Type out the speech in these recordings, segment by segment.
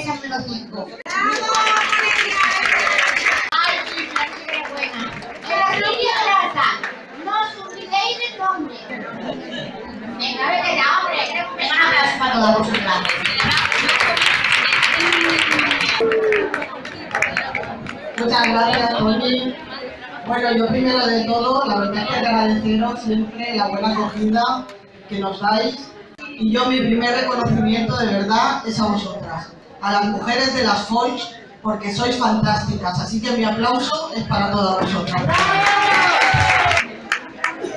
3 menos 5. ¡Ay, chica, qué buena! En la Copia de la alta, no os olvidéis del nombre. Venga, venga, hombre. Venga, un aplauso para todas vosotras. Muchas gracias, Toñi. Bueno, yo primero de todo, la verdad es que agradeceros siempre la buena acogida que nos dais. Y yo mi primer reconocimiento de verdad es a vosotras, a las mujeres de las FOIs, porque sois fantásticas. Así que mi aplauso es para todas vosotras.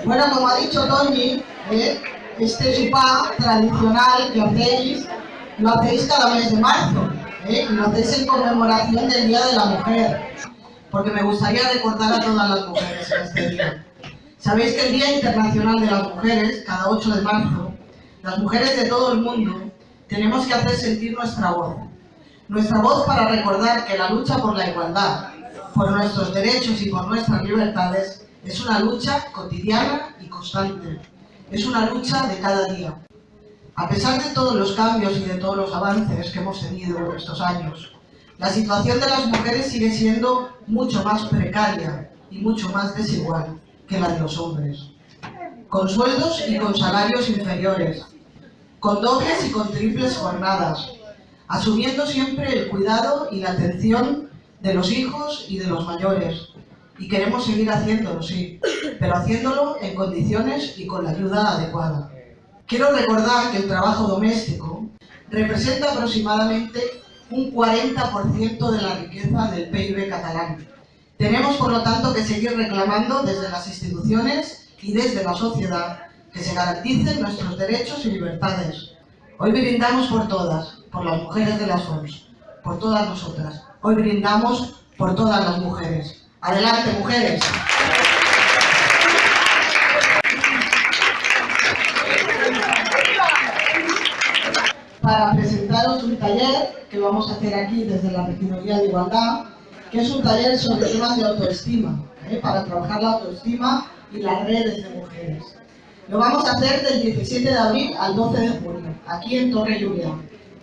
Bueno, como ha dicho Toñi, este sopá tradicional que hacéis, lo hacéis cada mes de marzo. Y lo hacéis en conmemoración del Día de la Mujer, porque me gustaría recordar a todas las mujeres en este día. Sabéis que el Día Internacional de las Mujeres, cada 8 de marzo, las mujeres de todo el mundo tenemos que hacer sentir nuestra voz para recordar que la lucha por la igualdad, por nuestros derechos y por nuestras libertades es una lucha cotidiana y constante, es una lucha de cada día. A pesar de todos los cambios y de todos los avances que hemos tenido en estos años, la situación de las mujeres sigue siendo mucho más precaria y mucho más desigual que la de los hombres, con sueldos y con salarios inferiores, con dobles y con triples jornadas, asumiendo siempre el cuidado y la atención de los hijos y de los mayores. Y queremos seguir haciéndolo, sí, pero haciéndolo en condiciones y con la ayuda adecuada. Quiero recordar que el trabajo doméstico representa aproximadamente un 40% de la riqueza del PIB catalán. Tenemos, por lo tanto, que seguir reclamando desde las instituciones y desde la sociedad que se garanticen nuestros derechos y libertades. Hoy brindamos por todas, por las mujeres de las FOMS, por todas nosotras. Hoy brindamos por todas las mujeres. ¡Adelante, mujeres! Para presentaros un taller que vamos a hacer aquí desde la Regidoría de Igualdad, que es un taller sobre temas de autoestima, para trabajar la autoestima y las redes de mujeres. Lo vamos a hacer del 17 de abril al 12 de junio, aquí en Torre Lluvia,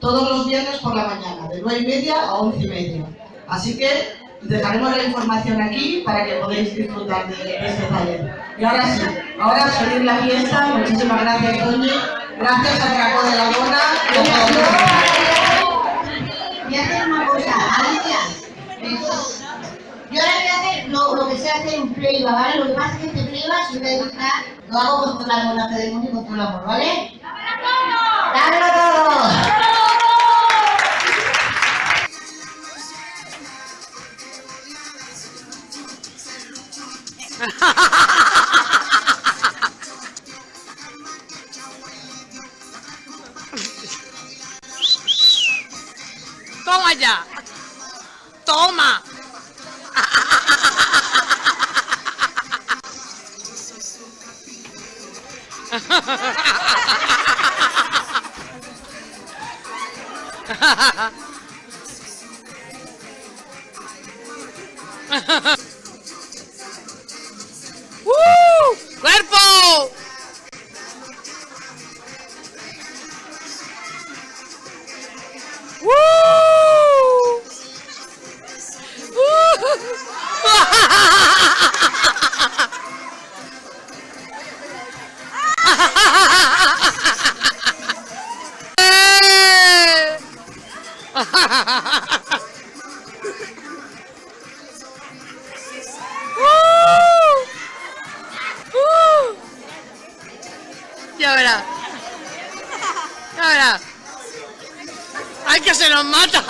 todos los viernes por la mañana, de 9:30 a 11:30. Así que dejaremos la información aquí para que podáis disfrutar de este taller. Y ahora sí, ahora a seguir la fiesta. Muchísimas gracias, Toñi. Gracias a Traco de la Dona. Voy a hacer una cosa, Alicia. Yo ahora voy a hacer lo que sé hacer un playback, ¿vale? Lo que pasa es que este playback, si voy a editar, lo hago con todo el amor, la fe del mundo y con todo el amor, ¿vale? ¡Dámelo todo! ¡Toma ya! ¡Toma! ¡Cuerpo! Ya verás. Ya verás. ¡Ay, que se nos mata!